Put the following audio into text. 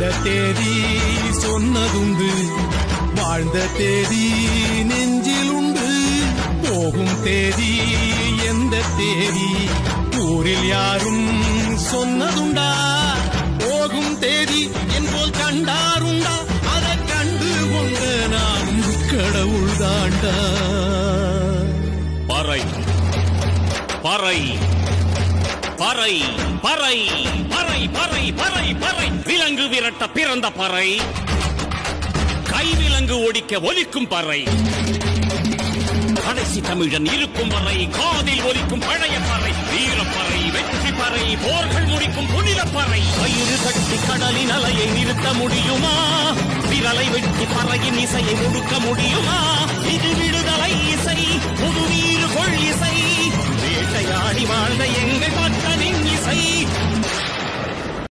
கண்ட தேதி சொன்னதுண்டு, வாழ்ந்த தேதி நெஞ்சில் உண்டு. போகும் தேதி எந்த தேதி ஊரில் யாரும் சொன்னதுண்டா? போகும் தேதி என்போல் கண்டாருண்டா? அதை கண்டு கொண்ட நானும் கடவுள் தாண்டா. பறை பறை பறை பறை பறை பறை பறை பறை விலங்கு விரட்ட பிறந்த பறை, கைவிலங்கு ஒடிக்க ஒலிக்கும் பறை, கடைசி தமிழன் இருக்கும் வரை காதில் ஒலிக்கும் பழைய பறை, வீரப்பறை, வெற்றி பறை, போர்கள் முடிக்கும் புனித பறை. கயிறு கட்டி கடலின் அலையை நிறுத்த முடியுமா? விரலை வெட்டி பறையின் இசையை முடுக்க முடியுமா? இது விடுதலை இசை, புது வீறு கொள் இசை, வேட்டையாடி வாழ்ந்த எங்கள் மக்களின் இசை.